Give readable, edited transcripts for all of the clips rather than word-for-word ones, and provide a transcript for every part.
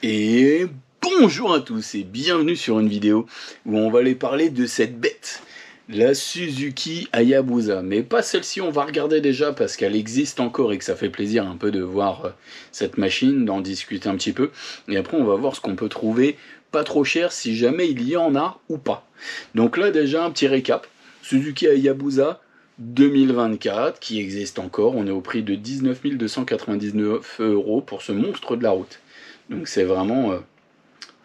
Et bonjour à tous et bienvenue sur une vidéo où on va aller parler de cette bête, la Suzuki Hayabusa. Mais pas celle-ci, on va regarder déjà parce qu'elle existe encore et que ça fait plaisir un peu de voir cette machine, d'en discuter un petit peu. Et après on va voir ce qu'on peut trouver pas trop cher si jamais il y en a ou pas. Donc là déjà un petit récap, Suzuki Hayabusa 2024 qui existe encore, on est au prix de 19 299 € pour ce monstre de la route. Donc c'est vraiment,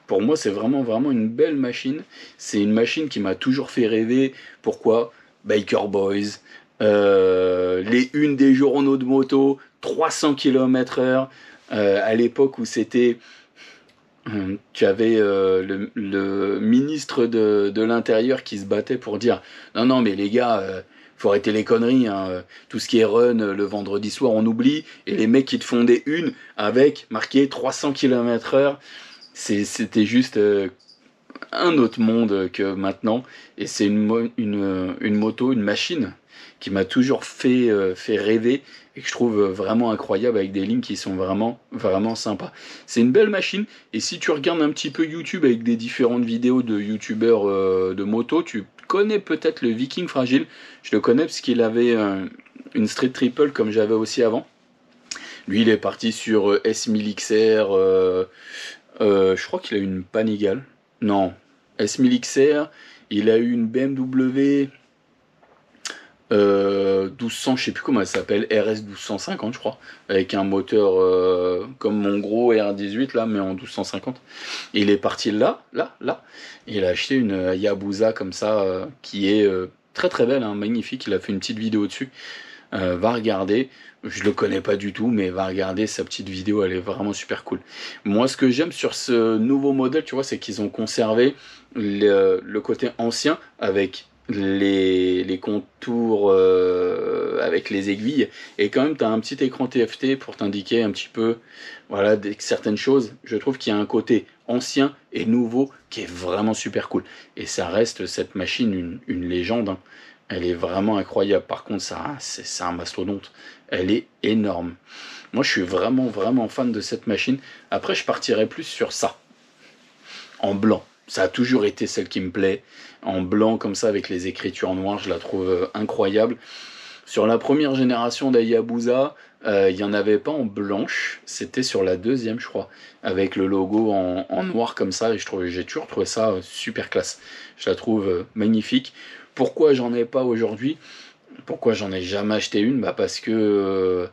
pour moi c'est vraiment une belle machine. C'est une machine qui m'a toujours fait rêver. Pourquoi? Biker Boys, les unes des journaux de moto, 300 km/h, à l'époque où c'était... Tu avais le ministre de l'Intérieur qui se battait pour dire non mais les gars, faut arrêter les conneries, hein, tout ce qui est run le vendredi soir on oublie, et les mecs qui te font des unes avec marqué 300 km/h, c'était juste un autre monde que maintenant. Et c'est une moto, une machine qui m'a toujours fait rêver et que je trouve vraiment incroyable, avec des lignes qui sont vraiment sympas. C'est une belle machine, et si tu regardes un petit peu YouTube avec des différentes vidéos de youtubeurs de moto, tu connais peut-être le Viking Fragile. Je le connais parce qu'il avait une Street Triple comme j'avais aussi avant. Lui il est parti sur S1000 XR, je crois qu'il a eu une Panigale. Non, S1000 XR, il a eu une BMW 1200, je sais plus comment elle s'appelle, RS 1250 je crois, avec un moteur comme mon gros R18 là, mais en 1250. Et il est parti là, et il a acheté une Hayabusa comme ça, qui est très belle, hein, magnifique. Il a fait une petite vidéo dessus. Va regarder, je le connais pas du tout, mais va regarder sa petite vidéo, elle est vraiment super cool. Moi ce que j'aime sur ce nouveau modèle, tu vois, c'est qu'ils ont conservé le côté ancien avec les contours avec les aiguilles, et quand même tu as un petit écran TFT pour t'indiquer un petit peu, voilà, certaines choses. Je trouve qu'il y a un côté ancien et nouveau qui est vraiment super cool, et ça reste, cette machine, une légende, hein. Elle est vraiment incroyable. Par contre, c'est un mastodonte. Elle est énorme. Moi, je suis vraiment fan de cette machine. Après, je partirais plus sur ça, en blanc. Ça a toujours été celle qui me plaît. En blanc, comme ça, avec les écritures noires, je la trouve incroyable. Sur la première génération d'Hayabusa, il n'y en avait pas en blanche. C'était sur la deuxième, je crois, avec le logo en noir comme ça. Et j'ai toujours trouvé ça super classe. Je la trouve magnifique. Pourquoi j'en ai pas aujourd'hui? Pourquoi j'en ai jamais acheté une? Parce que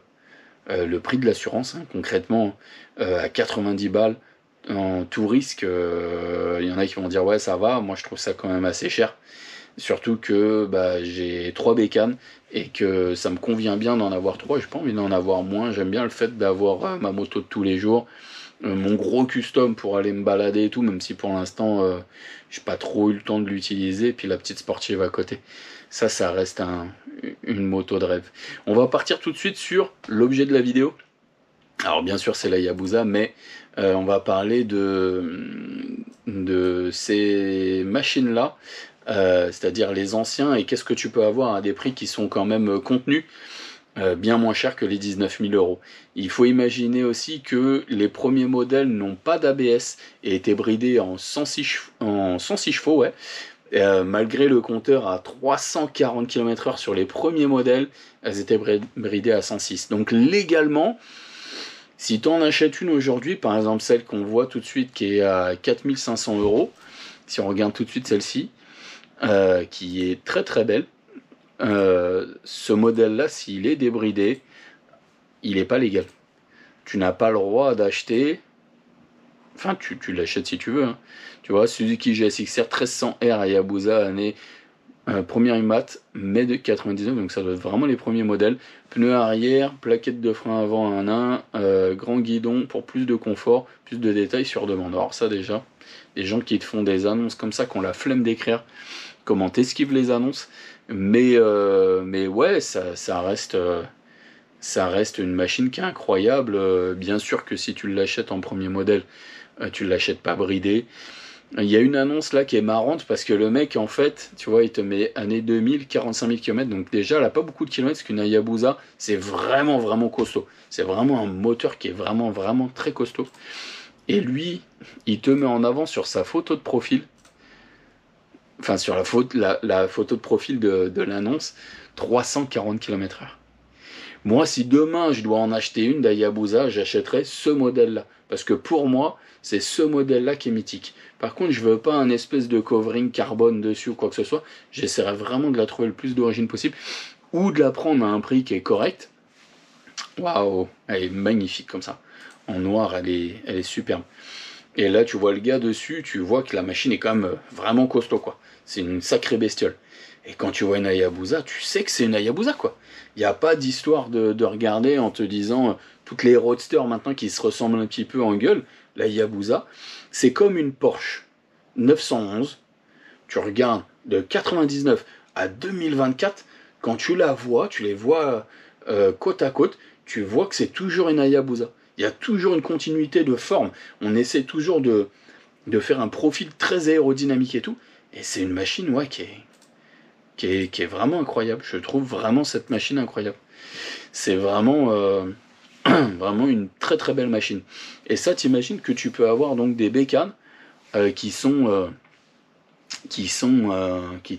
le prix de l'assurance, hein, concrètement, à 90 balles, en tout risque, il y en a qui vont dire ouais ça va, moi je trouve ça quand même assez cher. Surtout que j'ai 3 bécanes et que ça me convient bien d'en avoir 3, j'ai pas envie d'en avoir moins. J'aime bien le fait d'avoir ma moto de tous les jours, mon gros custom pour aller me balader et tout, même si pour l'instant j'ai pas trop eu le temps de l'utiliser, puis la petite sportive à côté. Ça reste une moto de rêve. On va partir tout de suite sur l'objet de la vidéo. Alors bien sûr c'est la Hayabusa, mais on va parler de ces machines là, c'est-à-dire les anciens, et qu'est-ce que tu peux avoir à des prix qui sont quand même contenus, bien moins cher que les 19 000 €. Il faut imaginer aussi que les premiers modèles n'ont pas d'ABS et étaient bridés en 106 chevaux, ouais. Malgré le compteur à 340 km/h sur les premiers modèles, elles étaient bridées à 106. Donc légalement, si tu en achètes une aujourd'hui, par exemple celle qu'on voit tout de suite qui est à 4500 €, si on regarde tout de suite celle-ci, qui est très belle, ce modèle-là, s'il est débridé, il n'est pas légal. Tu n'as pas le droit d'acheter, enfin tu l'achètes si tu veux, hein. Tu vois, Suzuki GSX-R 1300R Hayabusa, année première IMAT, mai de 99, donc ça doit être vraiment les premiers modèles. Pneus arrière, plaquette de frein avant 1.1, grand guidon pour plus de confort, plus de détails sur demande. Alors ça déjà, des gens qui te font des annonces comme ça, qui ont la flemme d'écrire comment t'esquives les annonces, mais ouais, ça reste une machine qui est incroyable. Bien sûr que si tu l'achètes en premier modèle, tu l'achètes pas bridé. Il y a une annonce là qui est marrante, parce que le mec, en fait, tu vois, il te met année 2000, 45 000 km, donc déjà elle a pas beaucoup de kilomètres, parce qu'une Hayabusa c'est vraiment costaud. C'est vraiment un moteur qui est vraiment très costaud. Et lui, il te met en avant sur sa photo de profil, enfin sur la photo de profil de l'annonce, 340 km/h. Moi, si demain je dois en acheter une d'Hayabusa, j'achèterais ce modèle-là. Parce que pour moi, c'est ce modèle-là qui est mythique. Par contre, je veux pas un espèce de covering carbone dessus ou quoi que ce soit. J'essaierai vraiment de la trouver le plus d'origine possible. Ou de la prendre à un prix qui est correct. Waouh, elle est magnifique comme ça. En noir, elle est superbe. Et là, tu vois le gars dessus, tu vois que la machine est quand même vraiment costaud, quoi. C'est une sacrée bestiole. Et quand tu vois une Hayabusa, tu sais que c'est une Hayabusa, quoi. Il n'y a pas d'histoire de regarder en te disant toutes les roadsters maintenant qui se ressemblent un petit peu en gueule. La Hayabusa, c'est comme une Porsche 911. Tu regardes de 99 à 2024, quand tu la vois, tu les vois côte à côte, tu vois que c'est toujours une Hayabusa. Il y a toujours une continuité de forme. On essaie toujours de faire un profil très aérodynamique et tout. Et c'est une machine ouais, qui est vraiment incroyable. Je trouve vraiment cette machine incroyable. C'est vraiment, vraiment une très très belle machine. Et ça, t'imagines que tu peux avoir donc des bécanes qui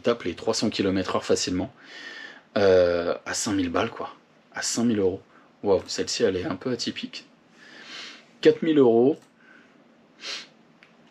tapent les 300 km/h facilement à 5000 balles, quoi. À 5000 euros. Waouh, celle-ci, elle est un peu atypique. 4000 euros.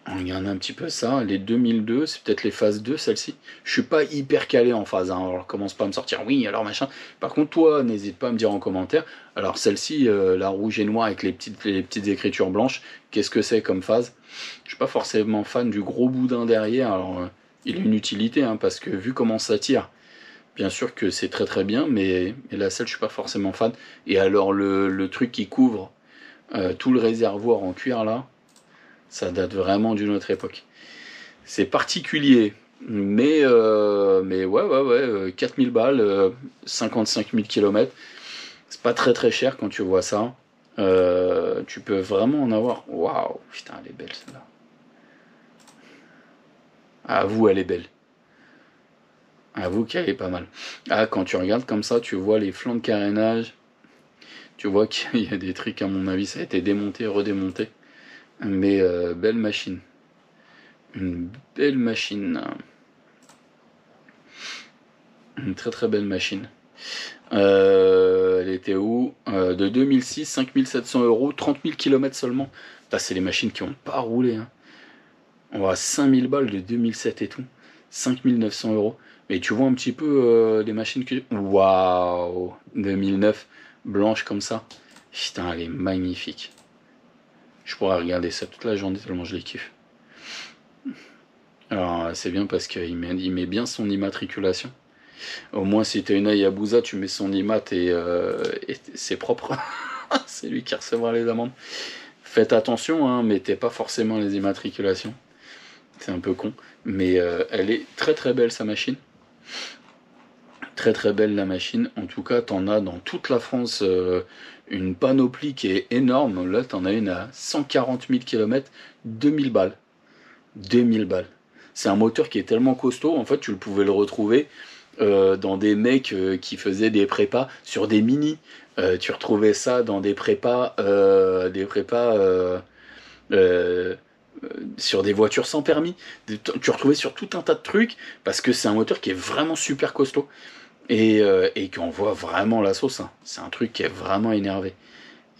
On regarde un petit peu ça, les 2002, c'est peut-être les phases 2, celle-ci. Je suis pas hyper calé en phase, hein, alors commence pas à me sortir, oui, alors machin. Par contre, toi, n'hésite pas à me dire en commentaire. Alors celle-ci, la rouge et noire avec les petites écritures blanches, qu'est-ce que c'est comme phase? Je suis pas forcément fan du gros boudin derrière, alors il a une utilité, hein, parce que vu comment ça tire, bien sûr que c'est très très bien, mais la selle, je suis pas forcément fan. Et alors le truc qui couvre tout le réservoir en cuir là, ça date vraiment d'une autre époque. C'est particulier, mais ouais, 4000 balles, 55 000 km, c'est pas très très cher quand tu vois ça. Tu peux vraiment en avoir. Waouh, putain, elle est belle celle-là. Avoue, elle est belle. Avoue qu'elle est pas mal. Ah, quand tu regardes comme ça, tu vois les flancs de carénage. Tu vois qu'il y a des trucs, à mon avis, ça a été démonté, redémonté. Mais belle machine. Une belle machine. Une très très belle machine. Elle était où de 2006, 5700 euros, 30 000 km seulement. Là, c'est les machines qui n'ont pas roulé. Hein. On va à 5000 balles de 2007 et tout. 5900 euros. Mais tu vois un petit peu les machines que... Waouh 2009, blanche comme ça. Putain, elle est magnifique. Je pourrais regarder ça toute la journée tellement je les kiffe. Alors c'est bien parce qu'il met bien son immatriculation. Au moins si t'as une Hayabusa, tu mets son immat et c'est propre. C'est lui qui recevra les amendes. Faites attention, hein, mettez pas forcément les immatriculations. C'est un peu con. Mais elle est très très belle sa machine. Très très belle la machine. En tout cas, t'en as dans toute la France une panoplie qui est énorme. Là, t'en as une à 140 000 km, 2000 balles. 2000 balles. C'est un moteur qui est tellement costaud, en fait, tu pouvais le retrouver dans des mecs qui faisaient des prépas sur des mini. Tu retrouvais ça dans des prépas, sur des voitures sans permis. Tu retrouvais sur tout un tas de trucs parce que c'est un moteur qui est vraiment super costaud et qu'on voit vraiment la sauce. Hein. C'est un truc qui est vraiment énervé.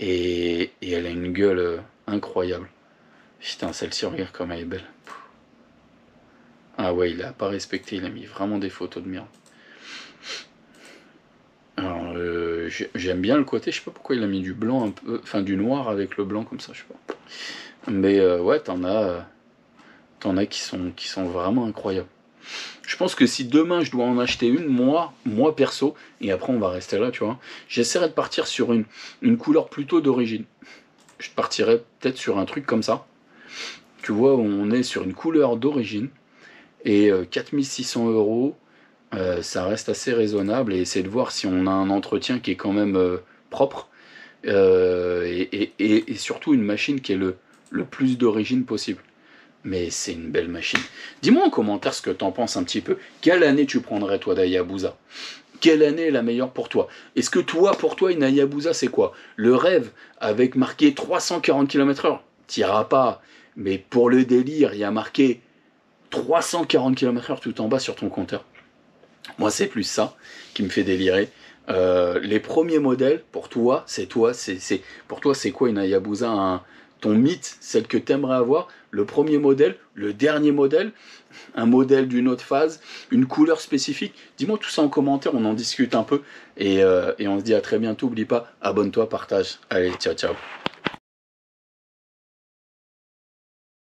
Et elle a une gueule incroyable. Putain, celle-ci, regarde comme elle est belle. Ah ouais, il a pas respecté, il a mis vraiment des photos de merde. Alors, j'aime bien le côté, je sais pas pourquoi il a mis du blanc un peu, enfin du noir avec le blanc comme ça, je sais pas. Mais ouais, t'en as qui sont vraiment incroyables. Je pense que si demain je dois en acheter une, moi perso, et après on va rester là, tu vois, j'essaierai de partir sur une couleur plutôt d'origine. Je partirais peut-être sur un truc comme ça. Tu vois, on est sur une couleur d'origine. Et 4600 euros, ça reste assez raisonnable. Et essayer de voir si on a un entretien qui est quand même propre. Et surtout une machine qui est le plus d'origine possible. Mais c'est une belle machine. Dis-moi en commentaire ce que t'en penses un petit peu. Quelle année tu prendrais toi d'Hayabusa? Quelle année est la meilleure pour toi? Est-ce que toi, pour toi, une Hayabusa, c'est quoi? Le rêve avec marqué 340 km/h? t'iras pas. Mais pour le délire, il y a marqué 340 km/h tout en bas sur ton compteur. Moi, c'est plus ça qui me fait délirer. Les premiers modèles, pour toi, pour toi, c'est quoi une Hayabusa, ton mythe, celle que tu aimerais avoir, le premier modèle, le dernier modèle, un modèle d'une autre phase, une couleur spécifique. Dis-moi tout ça en commentaire, on en discute un peu. Et on se dit à très bientôt. N'oublie pas, abonne-toi, partage. Allez, ciao, ciao.